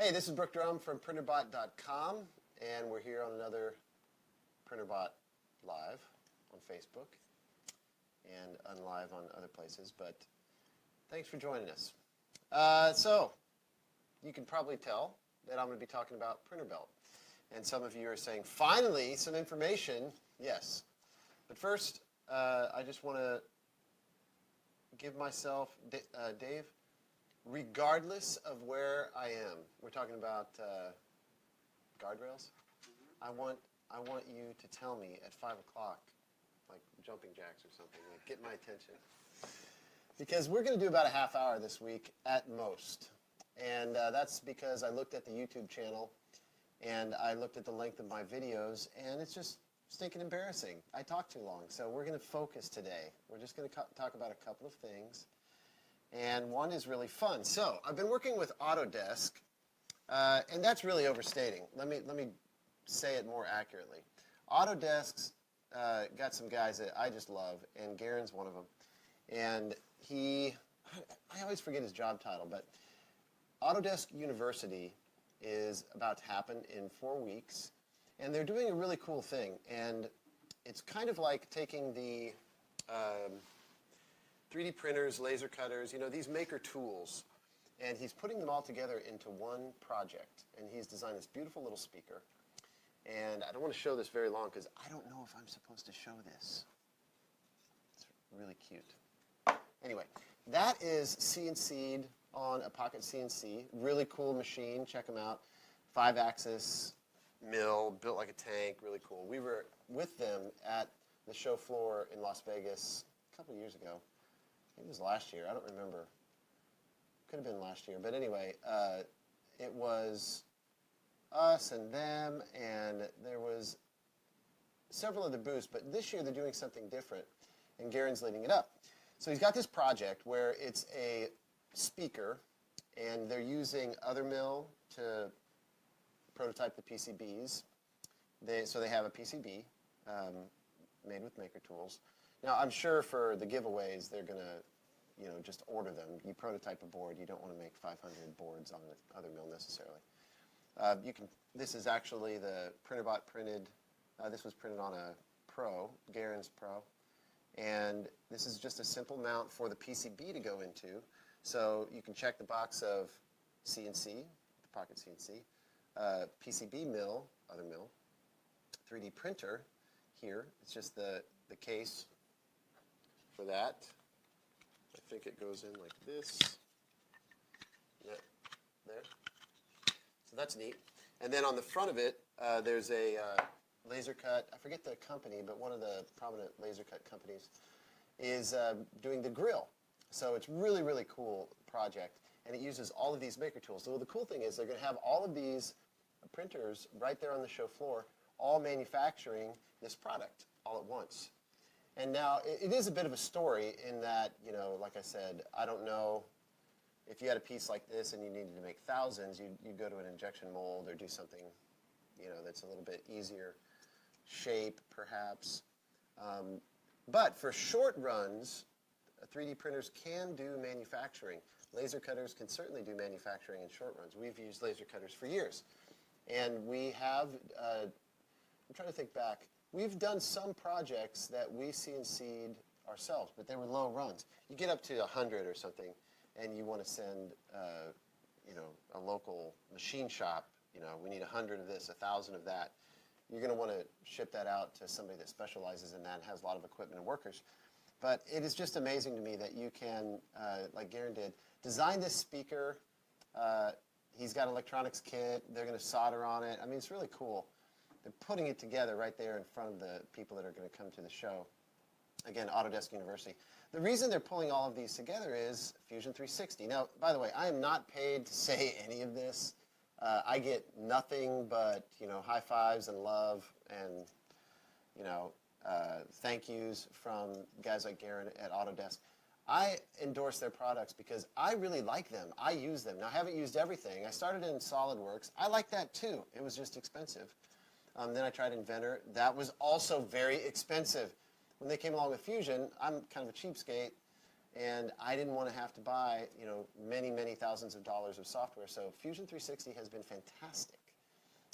Hey, this is Brook from Printrbot.com, and we're here on another Printrbot Live on Facebook and unlive on other places, but thanks for joining us. So, you can probably tell that I'm going to be talking about Printrbelt. And some of you are saying, finally, some information. Yes. But first, I just want to give myself, Dave, regardless of where I am, we're talking about guardrails. I want you to tell me at 5 o'clock, like jumping jacks or something, like get my attention. Because we're going to do about a half hour this week at most. And that's because I looked at the YouTube channel and I looked at the length of my videos, and it's just stinking embarrassing. I talk too long, so we're going to focus today. We're just going to talk about a couple of things. And one is really fun. So I've been working with Autodesk, and that's really overstating. Let me say it more accurately. Autodesk's got some guys that I just love, and Garen's one of them. And I always forget his job title, but Autodesk University is about to happen in 4 weeks, and they're doing a really cool thing. And it's kind of like taking the 3D printers, laser cutters, these maker tools, and he's putting them all together into one project. And he's designed this beautiful little speaker. And I don't want to show this very long because I don't know if I'm supposed to show this. It's really cute. Anyway, that is CNC'd on a Pocket CNC. Really cool machine. Check them out. 5-axis mill, built like a tank. Really cool. We were with them at the show floor in Las Vegas a couple years ago. It was last year. I don't remember. Could have been last year. But anyway, it was us and them, and there was several other booths. But this year they're doing something different, and Garen's leading it up. So he's got this project where it's a speaker, and they're using Othermill to prototype the PCBs. So they have a PCB made with maker tools. Now, I'm sure for the giveaways, they're going to, just order them. You prototype a board. You don't want to make 500 boards on Othermill necessarily. This is actually the Printrbot printed. This was printed on a Pro, Garen's Pro. And this is just a simple mount for the PCB to go into. So you can check the box of CNC, the Pocket CNC, PCB mill, Othermill, 3D printer here. It's just the case for that. I think it goes in like this. Yeah, there. So that's neat. And then on the front of it, there's a laser cut. I forget the company, but one of the prominent laser cut companies is doing the grill. So it's really, really cool project, and it uses all of these maker tools. So the cool thing is they're going to have all of these printers right there on the show floor, all manufacturing this product all at once. And now it is a bit of a story in that, like I said, I don't know if you had a piece like this and you needed to make thousands, you'd go to an injection mold or do something, that's a little bit easier shape, perhaps. But for short runs, 3D printers can do manufacturing. Laser cutters can certainly do manufacturing in short runs. We've used laser cutters for years. And we have, I'm trying to think back, we've done some projects that we CNC'd ourselves, but they were low runs. You get up to 100 or something, and you want to send, a local machine shop, we need 100 of this, 1,000 of that. You're going to want to ship that out to somebody that specializes in that and has a lot of equipment and workers. But it is just amazing to me that you can, like Garen did, design this speaker. He's got an electronics kit. They're going to solder on it. I mean, it's really cool. They're putting it together right there in front of the people that are going to come to the show. Again, Autodesk University. The reason they're pulling all of these together is Fusion 360. Now, by the way, I am not paid to say any of this. I get nothing but, high fives and love and, thank yous from guys like Garen at Autodesk. I endorse their products because I really like them. I use them. Now, I haven't used everything. I started in SolidWorks. I like that too. It was just expensive. Then I tried Inventor. That was also very expensive. When they came along with Fusion, I'm kind of a cheapskate, and I didn't want to have to buy, you know, many, many thousands of dollars of software. So Fusion 360 has been fantastic.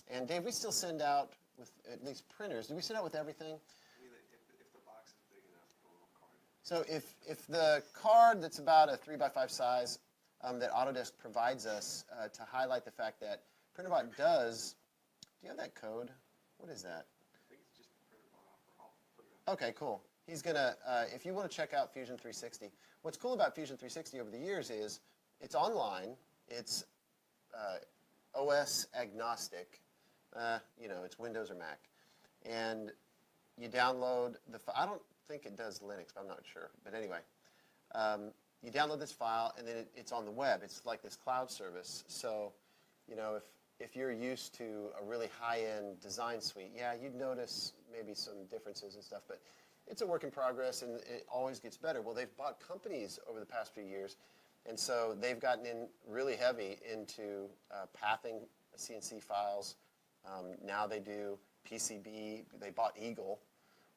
And Dave, we still send out with at least printers. Do we send out with everything? I mean, if the box is big enough for a little card. So if the card that's about a 3x5 size that Autodesk provides us to highlight the fact that Printrbot does, do you have that code? What is that? I think it's just the Printrbot offer. I'll put it up. Okay, cool. He's going to, if you want to check out Fusion 360, what's cool about Fusion 360 over the years is it's online, it's OS agnostic, you know, it's Windows or Mac, and you download the, I don't think it does Linux, but I'm not sure, but anyway, you download this file and then it's on the web. It's like this cloud service, so, you know, if you're used to a really high-end design suite, yeah, you'd notice maybe some differences and stuff, but it's a work in progress, and it always gets better. Well, they've bought companies over the past few years, and so they've gotten in really heavy into pathing CNC files. Now they do PCB. They bought Eagle,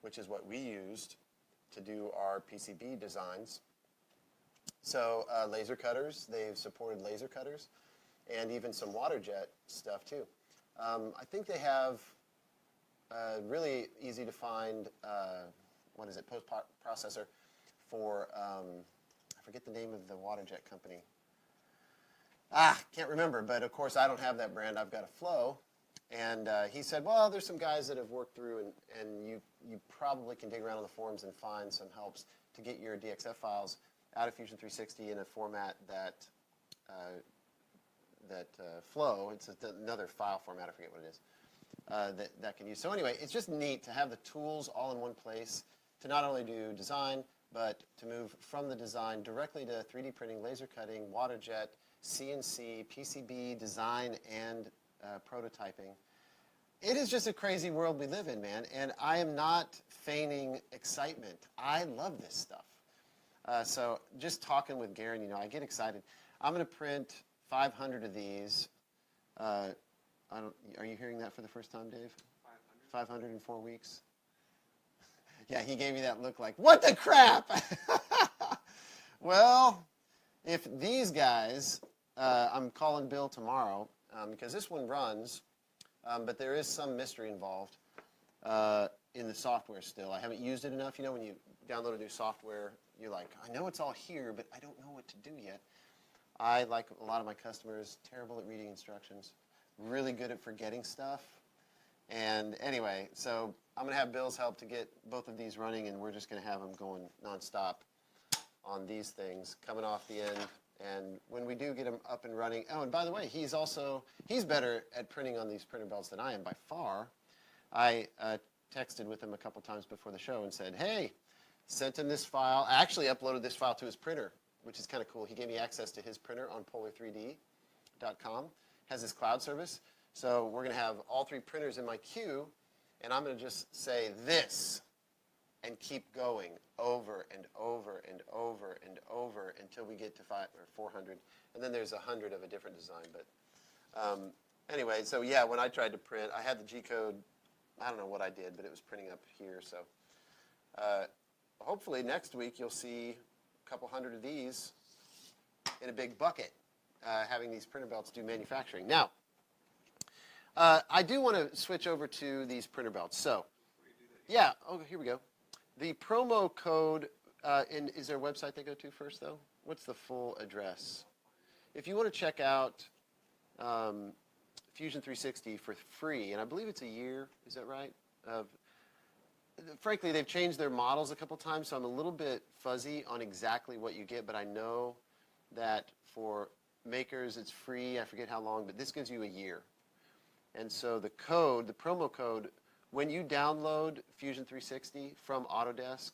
which is what we used to do our PCB designs. So laser cutters, they've supported laser cutters, and even some water jet stuff too. I think they have really easy to find, what is it, post-processor for, I forget the name of the water jet company. Can't remember, but of course I don't have that brand. I've got a Flow. And he said, well, there's some guys that have worked through, and you probably can dig around on the forums and find some helps to get your DXF files out of Fusion 360 in a format that Flow, it's another file format, I forget what it is, that can use. So anyway, it's just neat to have the tools all in one place to not only do design, but to move from the design directly to 3D printing, laser cutting, water jet, CNC, PCB, design, and prototyping. It is just a crazy world we live in, man, and I am not feigning excitement. I love this stuff. So just talking with Garen, you know, I get excited. I'm going to print 500 of these. Are you hearing that for the first time, Dave? 500? 500 in 4 weeks? Yeah, he gave me that look like, what the crap? Well, if these guys, I'm calling Bill tomorrow, because this one runs, but there is some mystery involved in the software still. I haven't used it enough. You know, when you download a new software, you're like, I know it's all here, but I don't know what to do yet. I, like a lot of my customers, terrible at reading instructions, really good at forgetting stuff. And anyway, so I'm going to have Bill's help to get both of these running, and we're just going to have them going nonstop on these things, coming off the end. And when we do get them up and running, oh, and by the way, he's better at printing on these Printrbelts than I am by far. I texted with him a couple times before the show and said, hey, sent him this file. I actually uploaded this file to his printer, which is kind of cool. He gave me access to his printer on polar3d.com. Has this cloud service. So we're going to have all 3 printers in my queue, and I'm going to just say this and keep going over and over and over and over until we get to 500 or 400. And then there's 100 of a different design. But anyway, so yeah, when I tried to print, I had the G-code. I don't know what I did, but it was printing up here. So hopefully next week you'll see a couple hundred of these in a big bucket, having these Printrbelts do manufacturing. Now, I do want to switch over to these Printrbelts. So, yeah, oh, here we go. The promo code, is there a website they go to first, though? What's the full address? If you want to check out Fusion 360 for free, and I believe it's a year, is that right? Frankly, they've changed their models a couple times, so I'm a little bit fuzzy on exactly what you get, but I know that for makers it's free. I forget how long, but this gives you a year. And so the code, the promo code, when you download Fusion 360 from Autodesk,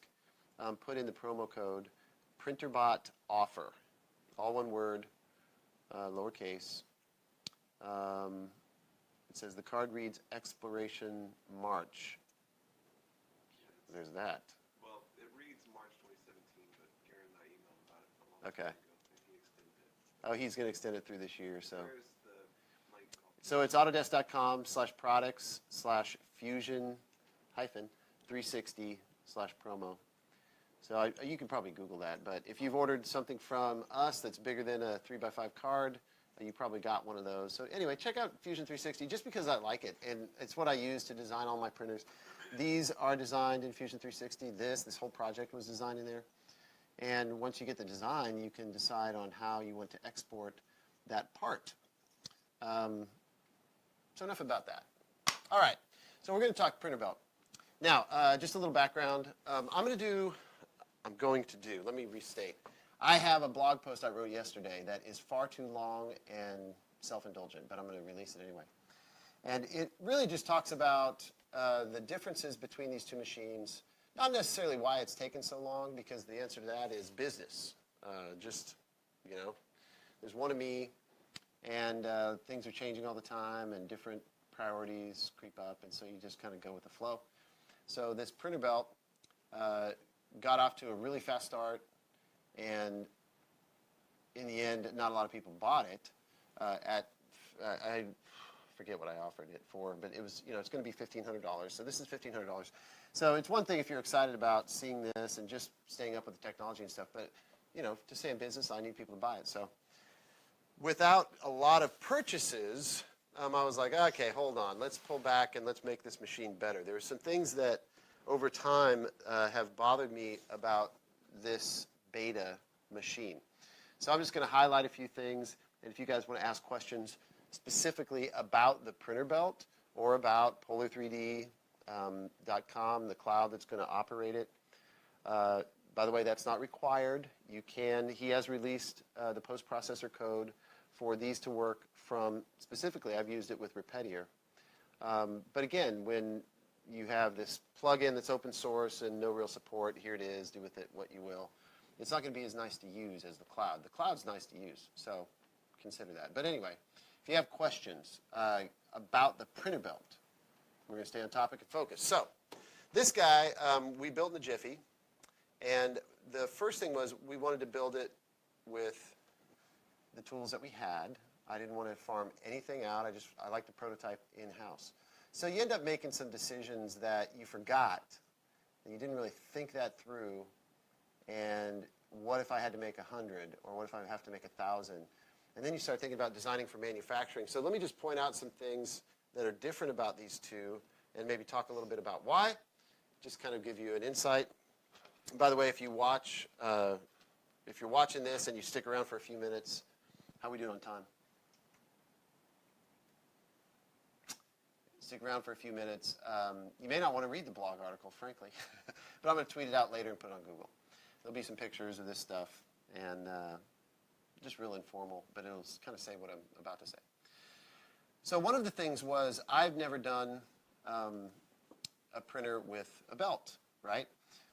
put in the promo code Printrbot offer, all one word, lowercase. It says the card reads Exploration March. There's that. Well, it reads March 2017, but Garen and I emailed about it a long time Okay. ago, and he extended it. Oh, he's going to extend it through this year. So. Where's the link called? So it's autodesk.com/products/fusion-360/promo. So you can probably Google that. But if you've ordered something from us that's bigger than a 3x5 card, you probably got one of those. So anyway, check out Fusion 360 just because I like it. And it's what I use to design all my printers. These are designed in Fusion 360. This whole project was designed in there. And once you get the design, you can decide on how you want to export that part. So enough about that. All right, so we're going to talk Printrbelt. Now, just a little background. I'm going to do, let me restate. I have a blog post I wrote yesterday that is far too long and self-indulgent, but I'm going to release it anyway. And it really just talks about the differences between these two machines. Not necessarily why it's taken so long, because the answer to that is business. There's one of me, and things are changing all the time, and different priorities creep up, and so you just kind of go with the flow. So this Printrbelt got off to a really fast start, and in the end, not a lot of people bought it. I forget what I offered it for, but it was, it's going to be $1,500. So this is $1,500. So it's one thing if you're excited about seeing this and just staying up with the technology and stuff, but to stay in business, I need people to buy it. So without a lot of purchases, I was like, okay, hold on, let's pull back and let's make this machine better. There are some things that over time have bothered me about this beta machine. So I'm just going to highlight a few things, and if you guys want to ask questions specifically about the Printrbelt or about Polar3D.com, the cloud that's going to operate it. By the way, that's not required. He has released the post-processor code for these to work from, specifically, I've used it with Repetier. But again, when you have this plugin that's open source and no real support, here it is, do with it what you will. It's not going to be as nice to use as the cloud. The cloud's nice to use, so consider that. But anyway, if you have questions about the Printrbelt, we're going to stay on topic and focus. So this guy, we built in a jiffy, and the first thing was we wanted to build it with the tools that we had. I didn't want to farm anything out. I like to prototype in-house. So you end up making some decisions that you forgot, and you didn't really think that through. And what if I had to make 100, or what if I have to make 1,000? And then you start thinking about designing for manufacturing. So let me just point out some things that are different about these two, and maybe talk a little bit about why. Just kind of give you an insight. By the way, if you're watching this and you stick around for a few minutes, how are we doing on time? Stick around for a few minutes. You may not want to read the blog article, frankly, but I'm going to tweet it out later and put it on Google. There'll be some pictures of this stuff, and just real informal, but it'll kind of say what I'm about to say. So one of the things was I've never done a printer with a belt, right?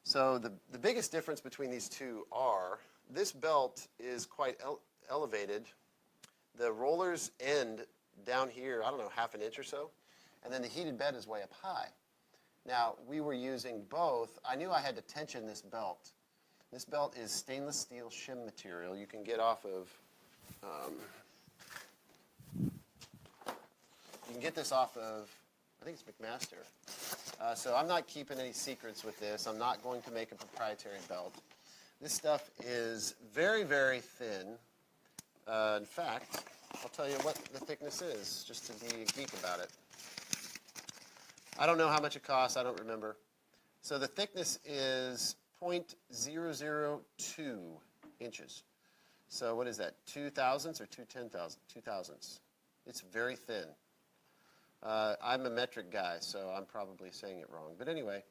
So the biggest difference between these two are this belt is quite elevated. The rollers end down here, I don't know, half an inch or so, and then the heated bed is way up high. Now, we were using both. I knew I had to tension this belt. This belt is stainless steel shim material. You can get off of, you can get this off of, I think it's McMaster. So I'm not keeping any secrets with this. I'm not going to make a proprietary belt. This stuff is very, very thin. In fact, I'll tell you what the thickness is, just to be a geek about it. I don't know how much it costs. I don't remember. So the thickness is 0.002 inches. So what is that, 2/1000 or 2/10,000? 2/1000. It's very thin. I'm a metric guy, so I'm probably saying it wrong. But anyway,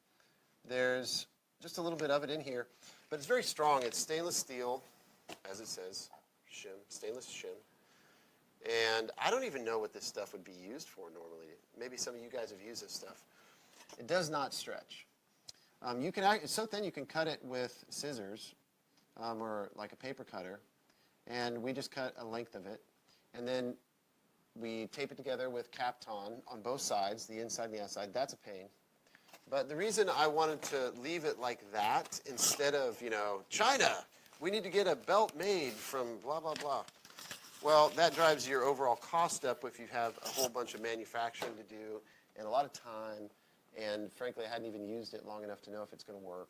there's just a little bit of it in here. But it's very strong. It's stainless steel, as it says, shim, stainless shim. And I don't even know what this stuff would be used for normally. Maybe some of you guys have used this stuff. It does not stretch. It's so thin you can cut it with scissors or like a paper cutter. And we just cut a length of it. And then we tape it together with Kapton on both sides, the inside and the outside. That's a pain. But the reason I wanted to leave it like that instead of, China, we need to get a belt made from blah, blah, blah. Well, that drives your overall cost up if you have a whole bunch of manufacturing to do and a lot of time. And frankly, I hadn't even used it long enough to know if it's going to work.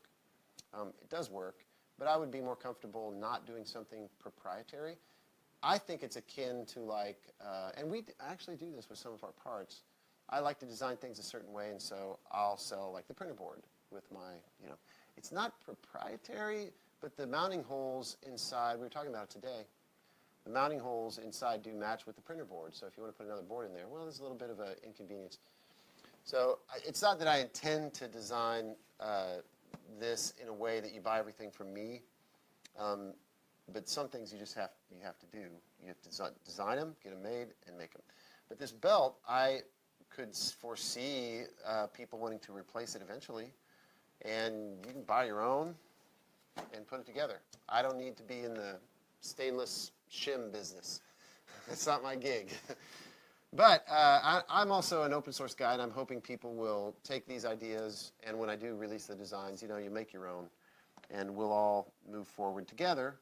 It does work, but I would be more comfortable not doing something proprietary. I think it's akin to like, and we actually do this with some of our parts. I like to design things a certain way, and so I'll sell like the printer board with my, it's not proprietary, but the mounting holes inside, we were talking about it today, the mounting holes inside do match with the printer board. So if you want to put another board in there, well, there's a little bit of an inconvenience. So it's not that I intend to design this in a way that you buy everything from me, but some things you have to do. You have to design them, get them made, and make them. But this belt, I could foresee people wanting to replace it eventually, and you can buy your own and put it together. I don't need to be in the stainless shim business. That's not my gig. But I'm also an open source guy, and I'm hoping people will take these ideas, and when I do release the designs, you make your own, and we'll all move forward together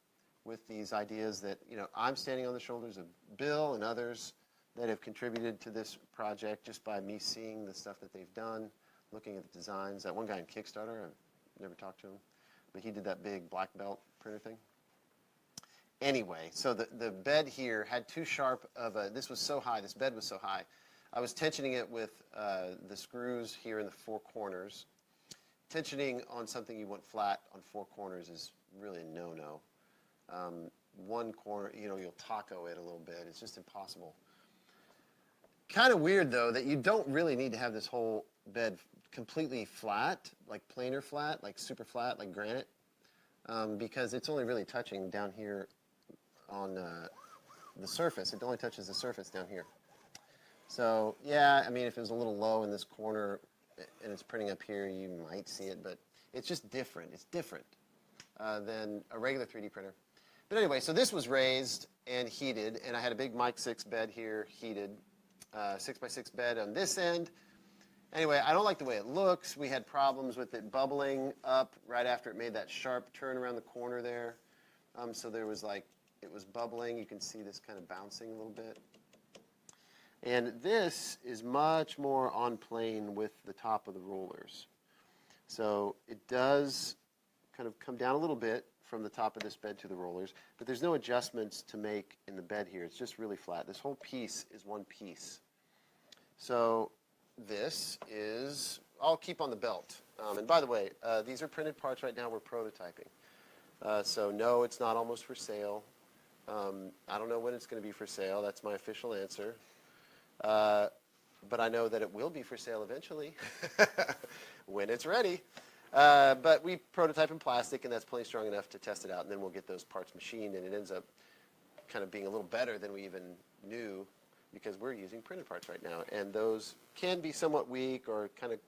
with these ideas that, I'm standing on the shoulders of Bill and others that have contributed to this project just by me seeing the stuff that they've done, looking at the designs. That one guy in Kickstarter, I've never talked to him, but he did that big black belt printer thing. Anyway, so the bed here had too sharp of a, this was so high, this bed was so high. I was tensioning it with the screws here in the four corners. Tensioning on something you want flat on four corners is really a no-no. One corner, you'll taco it a little bit. It's just impossible. Kind of weird, though, that you don't really need to have this whole bed completely flat, like planar flat, like super flat, like granite, because it's only really touching down here on the surface. It only touches the surface down here. So, yeah, I mean, if it was a little low in this corner and it's printing up here, you might see it, but it's just different. It's different than a regular 3D printer. But anyway, so this was raised and heated, and I had a big Mic 6 bed here, heated, 6x6 bed on this end. Anyway, I don't like the way it looks. We had problems with it bubbling up right after it made that sharp turn around the corner there. So there was like, it was bubbling. You can see this kind of bouncing a little bit. And this is much more on plane with the top of the rollers. So it does kind of come down a little bit from the top of this bed to the rollers, but there's no adjustments to make in the bed here. It's just really flat. This whole piece is one piece. So this is, I'll keep on the belt. And by the way, these are printed parts right now. We're prototyping. So no, it's not almost for sale. I don't know when it's going to be for sale. That's my official answer. But I know that it will be for sale eventually when it's ready. But we prototype in plastic, and that's plenty strong enough to test it out, and then we'll get those parts machined, and it ends up kind of being a little better than we even knew because we're using printed parts right now. And those can be somewhat weak or kind of,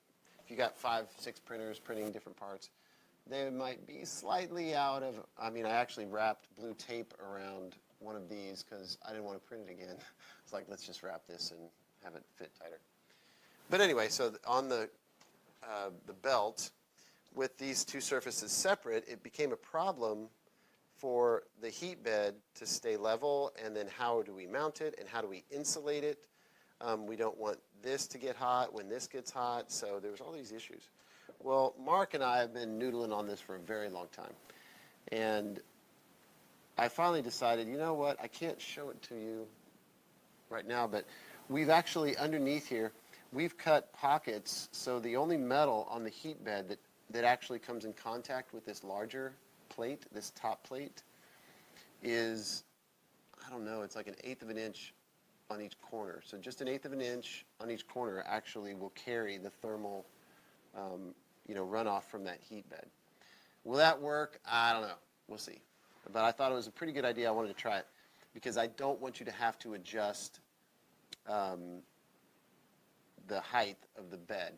if you got 5, 6 printers printing different parts, they might be slightly out of, I actually wrapped blue tape around one of these because I didn't want to print it again. It's like, let's just wrap this and have it fit tighter. But anyway, so on the belt, with these two surfaces separate, it became a problem for the heat bed to stay level, and then how do we mount it, and how do we insulate it? We don't want this to get hot when this gets hot, so there's all these issues. Well, Mark and I have been noodling on this for a very long time, and I finally decided, you know what, I can't show it to you right now, but we've actually, underneath here, we've cut pockets, so the only metal on the heat bed that actually comes in contact with this larger plate, this top plate, is, I don't know, it's like 1/8 of an inch on each corner. So just 1/8 of an inch on each corner actually will carry the thermal runoff from that heat bed. Will that work? I don't know. We'll see. But I thought it was a pretty good idea. I wanted to try it because I don't want you to have to adjust the height of the bed.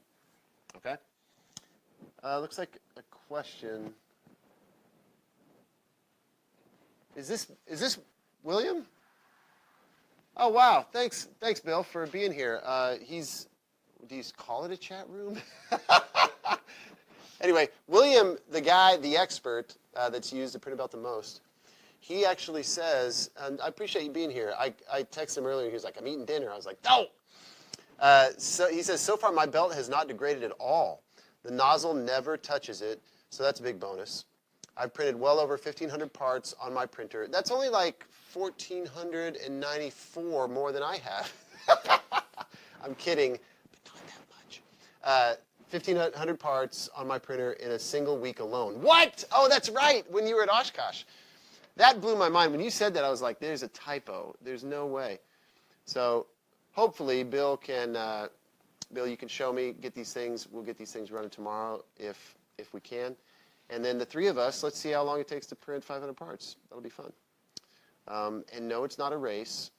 Okay? Looks like a question. Is this William? Oh wow! Thanks, Bill, for being here. Do you call it a chat room? Anyway, William, the guy, the expert that's used the Printrbelt the most, he actually says, and I appreciate you being here. I texted him earlier. He was like, "I'm eating dinner." I was like, "No." So he says, "So far my belt has not degraded at all. The nozzle never touches it, So that's a big bonus. I've printed well over 1,500 parts on my printer. That's only like 1,494 more than I have. I'm kidding, but not that much. 1,500 parts on my printer in a single week alone. What? Oh, that's right, when you were at Oshkosh. That blew my mind. When you said that, I was like, there's a typo. There's no way. So hopefully, Bill, you can show me, get these things. We'll get these things running tomorrow if we can. And then the three of us, let's see how long it takes to print 500 parts. That'll be fun. And no, it's not a race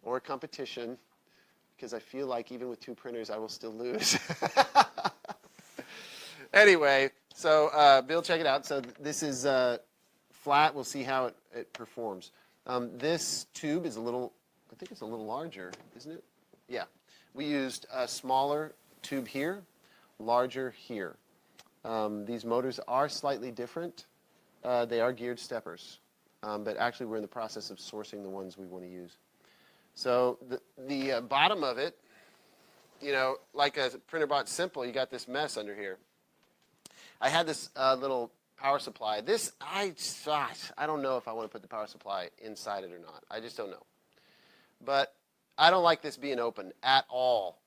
or a competition, because I feel like even with 2 printers, I will still lose. Anyway, so Bill, check it out. So this is flat. We'll see how it performs. This tube is I think it's a little larger, isn't it? Yeah. We used a smaller tube here, larger here. These motors are slightly different. They are geared steppers. But actually, we're in the process of sourcing the ones we want to use. So the bottom of it, like a Printrbot Simple, you got this mess under here. I had this little power supply. I don't know if I want to put the power supply inside it or not. I just don't know. But I don't like this being open at all.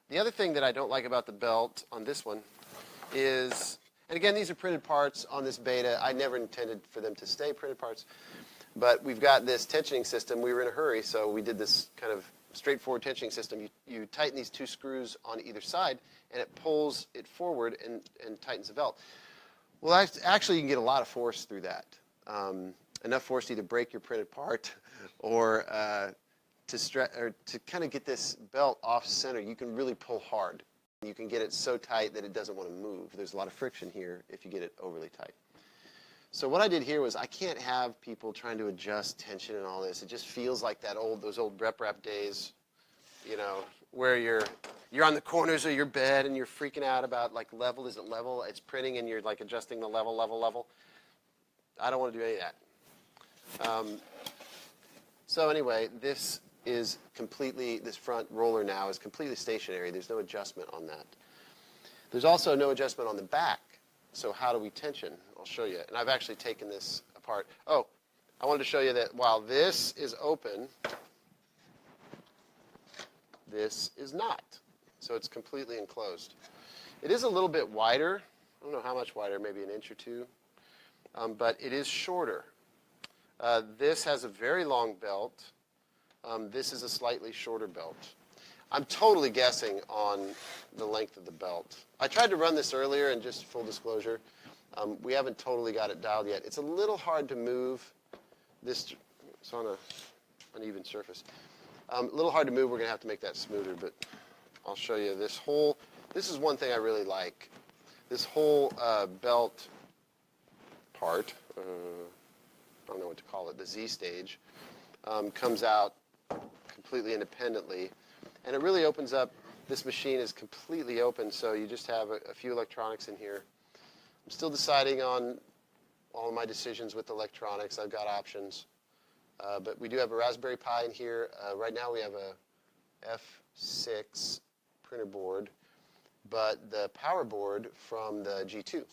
The other thing that I don't like about the belt on this one is, and again, these are printed parts on this beta. I never intended for them to stay printed parts. But we've got this tensioning system. We were in a hurry, so we did this kind of straightforward tensioning system. You tighten these 2 screws on either side, and it pulls it forward and tightens the belt. Well, actually, you can get a lot of force through that. Enough force to either break your printed part or to kind of get this belt off center. You can really pull hard. You can get it so tight that it doesn't want to move. There's a lot of friction here if you get it overly tight. So what I did here was I can't have people trying to adjust tension and all this. It just feels like those old rep days, where you're on the corners of your bed and you're freaking out about like level. Is it level? It's printing and you're like adjusting the level. I don't want to do any of that. So anyway, this front roller now is completely stationary. There's no adjustment on that. There's also no adjustment on the back. So how do we tension? I'll show you. And I've actually taken this apart. Oh, I wanted to show you that while this is open, this is not. So it's completely enclosed. It is a little bit wider. I don't know how much wider, maybe an inch or 2. But it is shorter. This has a very long belt. This is a slightly shorter belt. I'm totally guessing on the length of the belt. I tried to run this earlier, and just full disclosure, we haven't totally got it dialed yet. It's a little hard to move this. It's on an uneven surface. A little hard to move. We're going to have to make that smoother, but I'll show you this is one thing I really like. This whole belt part, I don't know what to call it, the Z stage, comes out completely independently. And it really opens up. This machine is completely open, so you just have a few electronics in here. I'm still deciding on all of my decisions with electronics. I've got options. But we do have a Raspberry Pi in here. Right now we have a F6 printer board, but the power board from the G2,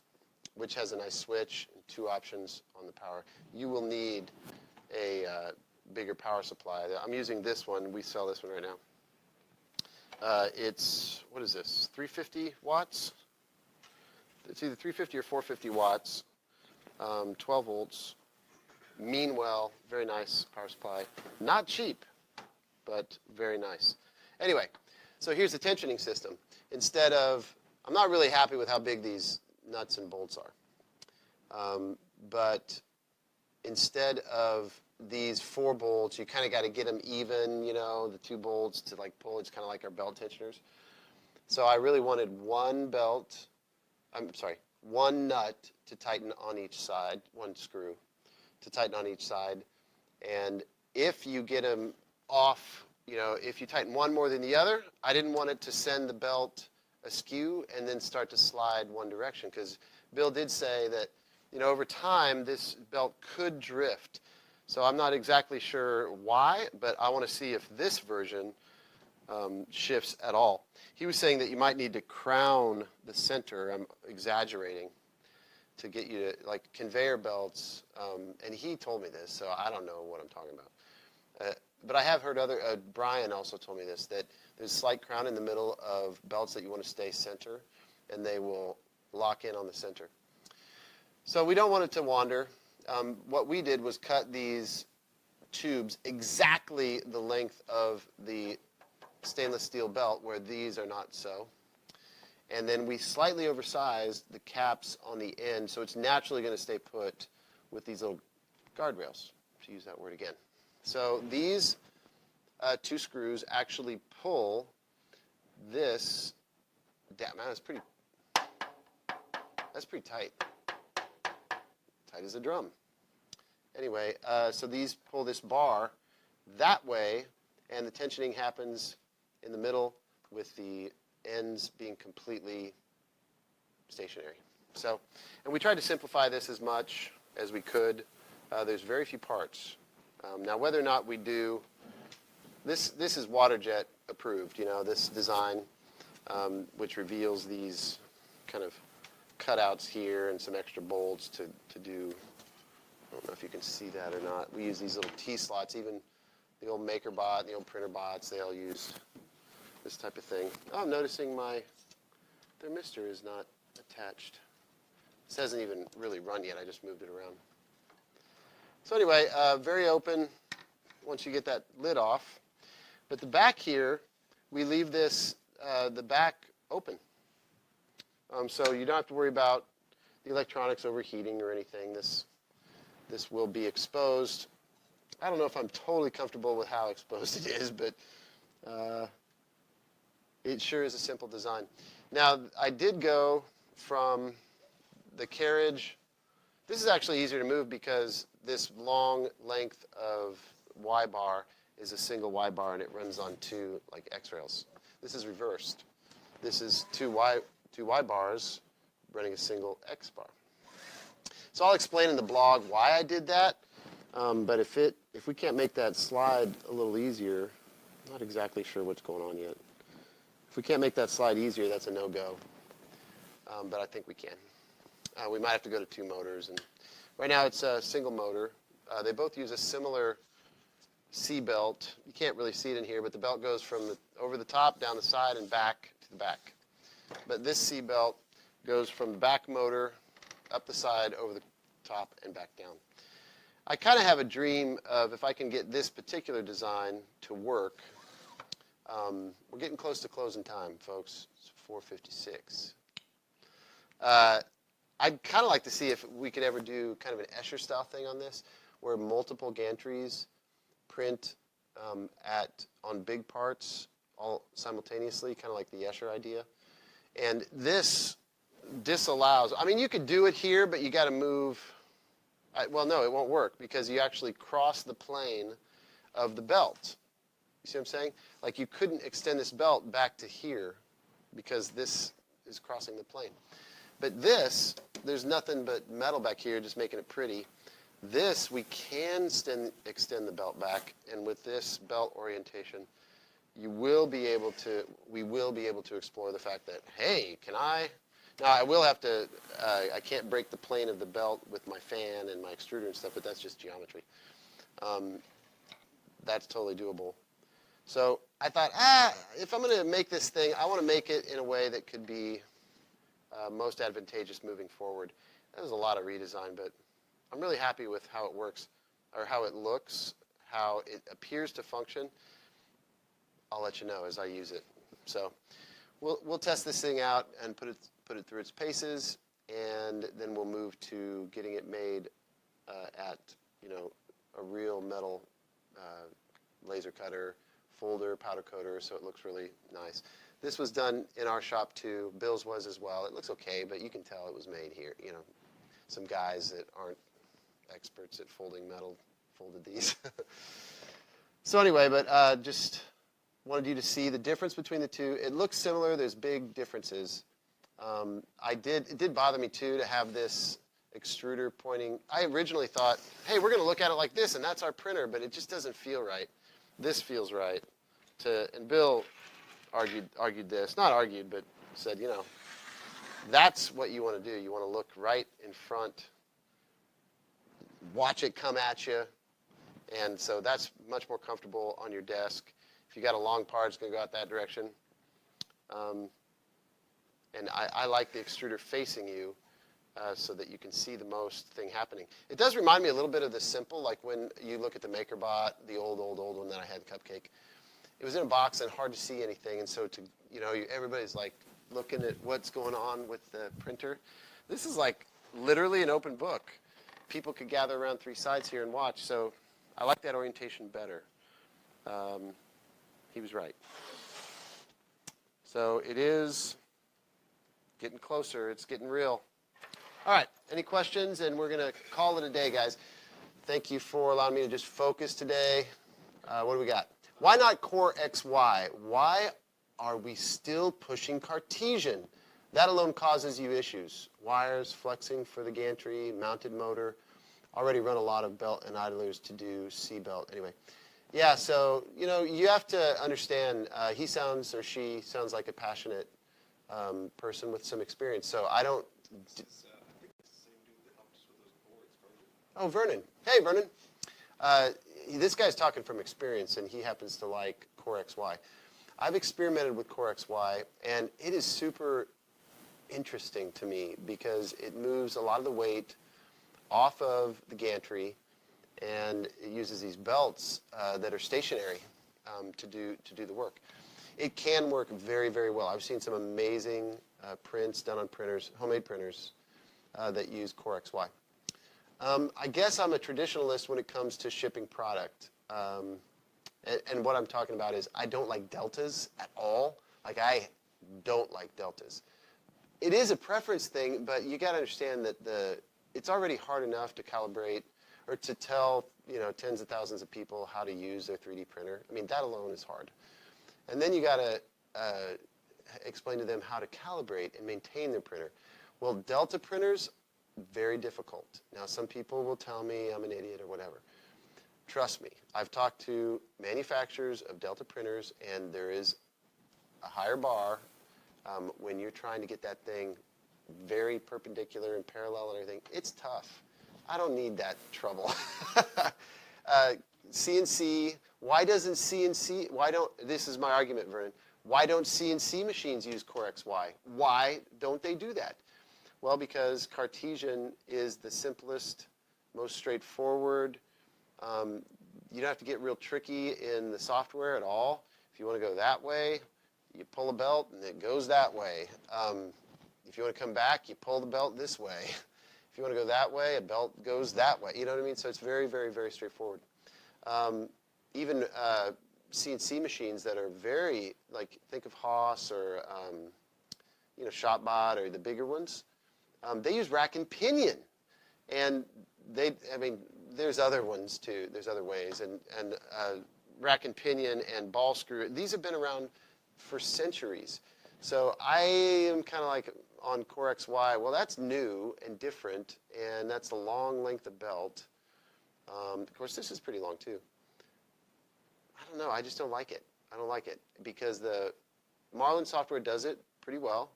which has a nice switch and 2 options on the power. You will need a bigger power supply. I'm using this one. We sell this one right now. It's, what is this, 350 watts? It's either 350 or 450 watts, 12 volts. Meanwhile, very nice power supply. Not cheap, but very nice. Anyway, so here's the tensioning system. I'm not really happy with how big these nuts and bolts are. But instead of these 4 bolts, you kind of got to get them even, the 2 bolts to like pull. It's kind of like our belt tensioners. So I really wanted one nut to tighten on each side, 1 screw to tighten on each side. And if you get them off, if you tighten one more than the other, I didn't want it to send the belt askew and then start to slide one direction, because Bill did say that, over time, this belt could drift. So I'm not exactly sure why, but I want to see if this version shifts at all. He was saying that you might need to crown the center. I'm exaggerating to get you to, like conveyor belts, and he told me this, so I don't know what I'm talking about. But I have heard Brian also told me this, that there's a slight crown in the middle of belts that you want to stay center, and they will lock in on the center. So we don't want it to wander. What we did was cut these tubes exactly the length of the stainless steel belt where these are not so. And then we slightly oversized the caps on the end, so it's naturally going to stay put with these little guardrails, to use that word again. So these 2 screws actually pull this down. Man, that's pretty tight. Tight as a drum. Anyway, so these pull this bar that way, and the tensioning happens in the middle with the ends being completely stationary. So, and we tried to simplify this as much as we could. There's very few parts. Now, whether or not we do, this is WaterJet approved, this design, which reveals these kind of cutouts here and some extra bolts to do, I don't know if you can see that or not. We use these little T-slots, even the old MakerBot and the old Printrbot, they all use this type of thing. Oh, I'm noticing my thermistor is not attached. This hasn't even really run yet. I just moved it around. So anyway, very open once you get that lid off. But the back here, we leave this, the back open. So you don't have to worry about the electronics overheating or anything. This will be exposed. I don't know if I'm totally comfortable with how exposed it is, but it sure is a simple design. Now, I did go from the carriage. This is actually easier to move because this long length of Y-bar is a single Y-bar, and it runs on 2 like X-rails. This is reversed. This is two Y-bars running a single X-bar. So I'll explain in the blog why I did that. But if we can't make that slide a little easier, I'm not exactly sure what's going on yet. If we can't make that slide easier, that's a no-go. But I think we can. We might have to go to 2 motors. And right now it's a single motor. They both use a similar C-belt. You can't really see it in here, but the belt goes from over the top, down the side, and back to the back. But this C-belt goes from the back motor, up the side, over the top, and back down. I kind of have a dream of if I can get this particular design to work. We're getting close to closing time, folks. It's 4:56. I'd kind of like to see if we could ever do kind of an Escher-style thing on this, where multiple gantries print on big parts all simultaneously, kind of like the Escher idea. And this disallows, I mean, you could do it here, but you got to move. Well, no, it won't work because you actually cross the plane of the belt. You see what I'm saying? Like you couldn't extend this belt back to here because this is crossing the plane. But this, there's nothing but metal back here just making it pretty. This, we can extend the belt back, and with this belt orientation, we will be able to explore the fact that, hey, now I will have to, I can't break the plane of the belt with my fan and my extruder and stuff, but that's just geometry. That's totally doable. So I thought, if I'm going to make this thing, I want to make it in a way that could be most advantageous moving forward. That was a lot of redesign, but I'm really happy with how it works, or how it looks, how it appears to function. I'll let you know as I use it. So we'll test this thing out and put it through its paces, and then we'll move to getting it made at a real metal laser cutter, folder, powder coater, so it looks really nice. This was done in our shop too. Bill's was as well. It looks okay, but you can tell it was made here. Some guys that aren't experts at folding metal folded these. So anyway, but just wanted you to see the difference between the two. It looks similar. There's big differences. It did bother me too to have this extruder pointing. I originally thought, hey, we're going to look at it like this, and that's our printer, but it just doesn't feel right. This feels right. and Bill argued this, not argued, but said, that's what you want to do. You want to look right in front, watch it come at you, and so that's much more comfortable on your desk. If you got a long part, it's going to go out that direction. And I like the extruder facing you so that you can see the most thing happening. It does remind me a little bit of the Simple, like when you look at the Makerbot, the old one that I had, Cupcake. It was in a box and hard to see anything, and so everybody's like looking at what's going on with the printer. This is like literally an open book. People could gather around 3 sides here and watch, so I like that orientation better. He was right. So it is getting closer. It's getting real. All right. Any questions? And we're going to call it a day, guys. Thank you for allowing me to just focus today. What do we got? Why not Core XY? Why are we still pushing Cartesian? That alone causes you issues. Wires, flexing for the gantry, mounted motor. Already run a lot of belt and idlers to do C-belt. Anyway. Yeah, so, you have to understand, he sounds or she sounds like a passionate person with some experience. So I don't... I think it's the same dude that helped us with those boards, Vernon. Oh, Vernon. Hey, Vernon. This guy's talking from experience, and he happens to like Core XY. I've experimented with Core XY, and it is super interesting to me because it moves a lot of the weight off of the gantry, and it uses these belts that are stationary to do the work. It can work very, very well. I've seen some amazing prints done on printers, homemade printers, that use Core XY. I guess I'm a traditionalist when it comes to shipping product. And what I'm talking about is I don't like deltas at all. Like, I don't like deltas. It is a preference thing, but you got to understand that it's already hard enough to calibrate or to tell, tens of thousands of people how to use their 3D printer. I mean, that alone is hard. And then you got to explain to them how to calibrate and maintain their printer. Well, Delta printers, very difficult. Now, some people will tell me I'm an idiot or whatever. Trust me, I've talked to manufacturers of Delta printers, and there is a higher bar when you're trying to get that thing very perpendicular and parallel and everything. It's tough. I don't need that trouble. CNC, why doesn't CNC, this is my argument, Vernon, why don't CNC machines use Core XY? Why don't they do that? Well, because Cartesian is the simplest, most straightforward. You don't have to get real tricky in the software at all. If you want to go that way, you pull a belt and it goes that way. If you want to come back, you pull the belt this way. If you want to go that way, a belt goes that way. You know what I mean? So it's very, very, very straightforward. Even CNC machines that are very, like, think of Haas or, ShopBot or the bigger ones. They use rack and pinion. And there's other ones too. There's other ways. And rack and pinion and ball screw, these have been around for centuries. So I am kind of like on Core XY, well, that's new and different, and that's a long length of belt. Of course, this is pretty long too. I don't know. I just don't like it. I don't like it because the Marlin software does it pretty well,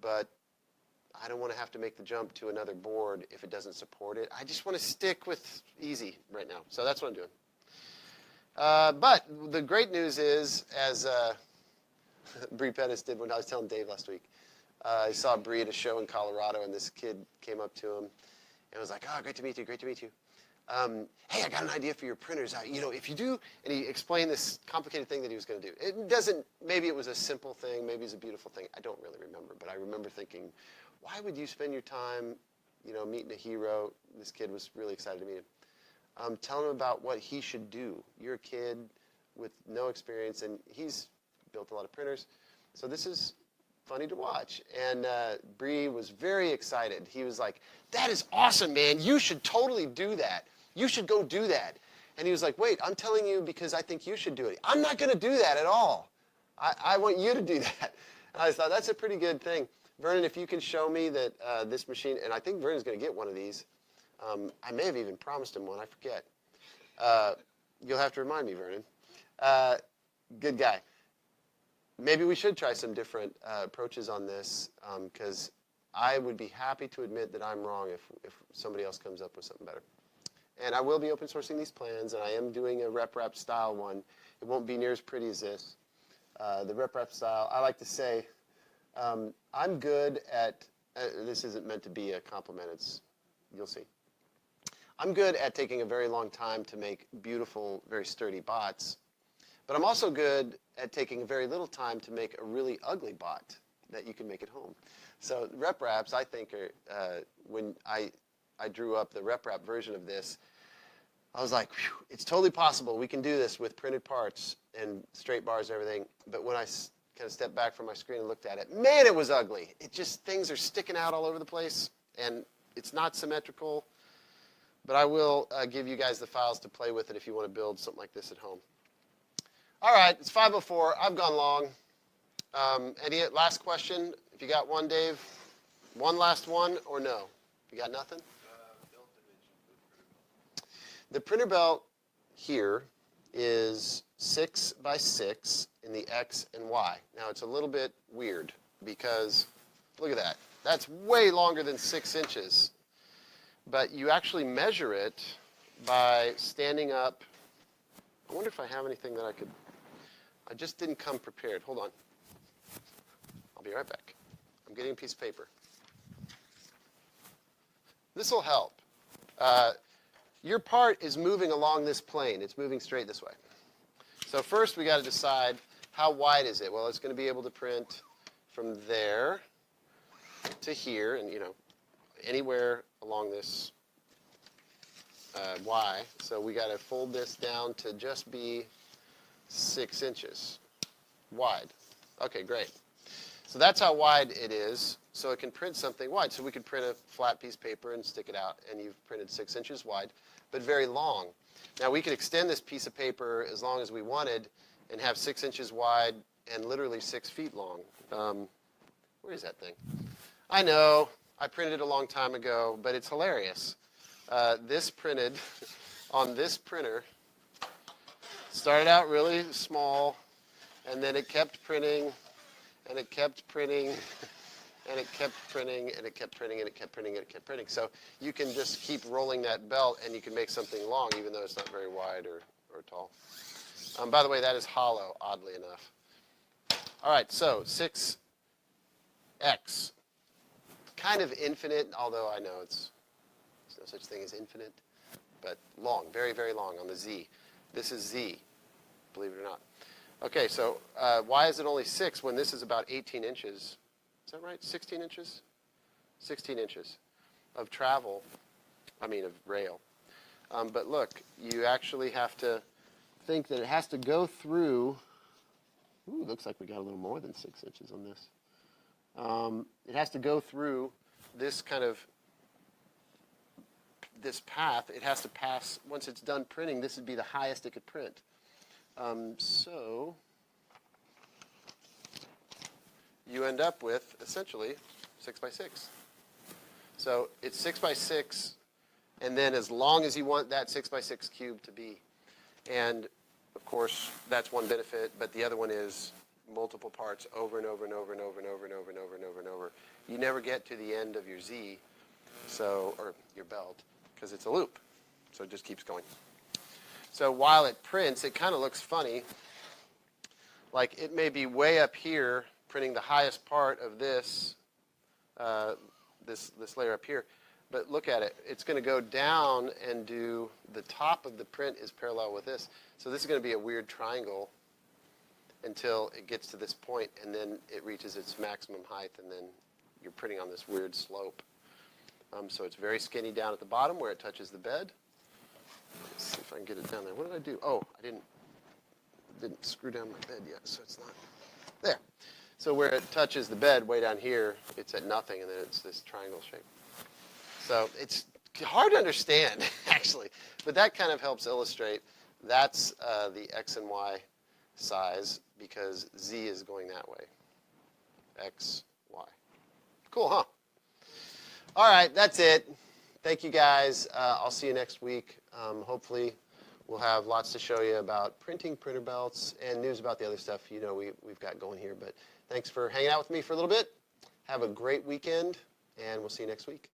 but I don't want to have to make the jump to another board if it doesn't support it. I just want to stick with easy right now. So that's what I'm doing. But the great news is, as Bree Pettis did when I was telling Dave last week, I saw Bree at a show in Colorado, and this kid came up to him and was like, "Oh, great to meet you, great to meet you. Hey, I got an idea for your printers. If you do," and he explained this complicated thing that he was going to do. Maybe it was a simple thing, maybe it's a beautiful thing. I don't really remember, but I remember thinking, why would you spend your time, meeting a hero? This kid was really excited to meet him. Tell him about what he should do. You're a kid with no experience, and he's built a lot of printers. So this is funny to watch. And Bree was very excited. He was like, "That is awesome, man. You should totally do that. You should go do that." And he was like, "Wait, I'm telling you because I think you should do it. I'm not going to do that at all. I want you to do that." And I thought, that's a pretty good thing. Vernon, if you can show me that this machine, and I think Vernon's going to get one of these. I may have even promised him one. I forget. You'll have to remind me, Vernon. Good guy. Maybe we should try some different approaches on this, because I would be happy to admit that I'm wrong if somebody else comes up with something better. And I will be open sourcing these plans, and I am doing a RepRap style one. It won't be near as pretty as this. The RepRap style, I like to say, I'm good at, this isn't meant to be a compliment, you'll see. I'm good at taking a very long time to make beautiful, very sturdy bots, but I'm also good at taking a very little time to make a really ugly bot that you can make at home. So RepRaps, I think, are, when I drew up the RepRap version of this, I was like, whew, it's totally possible. We can do this with printed parts and straight bars and everything. But when I kind of stepped back from my screen and looked at it, man, it was ugly. It just, things are sticking out all over the place, and it's not symmetrical. But I will give you guys the files to play with it if you want to build something like this at home. All right, it's 5:04. I've gone long. Any last question? If you got one, Dave? One last one, or no? You got nothing? Belt dimension for the Printrbelt. The Printrbelt here is 6 by 6 in the X and Y. Now, it's a little bit weird because, look at that. That's way longer than 6 inches. But you actually measure it by standing up. I wonder if I have anything that I could. I just didn't come prepared. Hold on. I'll be right back. I'm getting a piece of paper. This will help. Your part is moving along this plane. It's moving straight this way. So first we got to decide how wide is it. Well, it's going to be able to print from there to here, and anywhere along this Y. So we got to fold this down to just be 6 inches wide. Okay, great. So that's how wide it is. So it can print something wide. So we could print a flat piece of paper and stick it out, and you've printed 6 inches wide, but very long. Now we could extend this piece of paper as long as we wanted and have 6 inches wide and literally 6 feet long. Where is that thing? I know. I printed it a long time ago, but it's hilarious. This printed on this printer. Started out really small, and then it kept printing, and it kept printing, and it kept printing, and it kept printing, and it kept printing, and it kept printing. So you can just keep rolling that belt, and you can make something long, even though it's not very wide or tall. By the way, that is hollow, oddly enough. All right, so 6X. Kind of infinite, although I know there's no such thing as infinite, but long, very, very long on the Z. This is Z, believe it or not. Okay, so why is it only 6 when this is about 18 inches? Is that right? 16 inches? 16 inches of travel, of rail. But look, you actually have to think that it has to go through, ooh, looks like we got a little more than 6 inches on this. It has to go through this kind of, this path. It has to pass, once it's done printing, this would be the highest it could print. So you end up with essentially 6 by 6. So it's 6 by 6, and then as long as you want that 6 by 6 cube to be. And of course, that's one benefit, but the other one is multiple parts over and over and over and over and over and over and over and over and over. You never get to the end of your Z, or your belt, because it's a loop. So it just keeps going. So while it prints, it kind of looks funny. Like it may be way up here, printing the highest part of this, this layer up here. But look at it. It's going to go down and do, the top of the print is parallel with this. So this is going to be a weird triangle until it gets to this point, and then it reaches its maximum height, and then you're printing on this weird slope. So it's very skinny down at the bottom where it touches the bed. Let's see if I can get it down there. What did I do? Oh, I didn't screw down my bed yet, so it's not there. So where it touches the bed way down here, it's at nothing, and then it's this triangle shape. So it's hard to understand, actually, but that kind of helps illustrate. That's the X and Y size, because Z is going that way. X, Y. Cool, huh? All right, that's it. Thank you, guys. I'll see you next week. Hopefully We'll have lots to show you about printing printer belts and news about the other stuff we've got going here. But thanks for hanging out with me for a little bit. Have a great weekend, and we'll see you next week.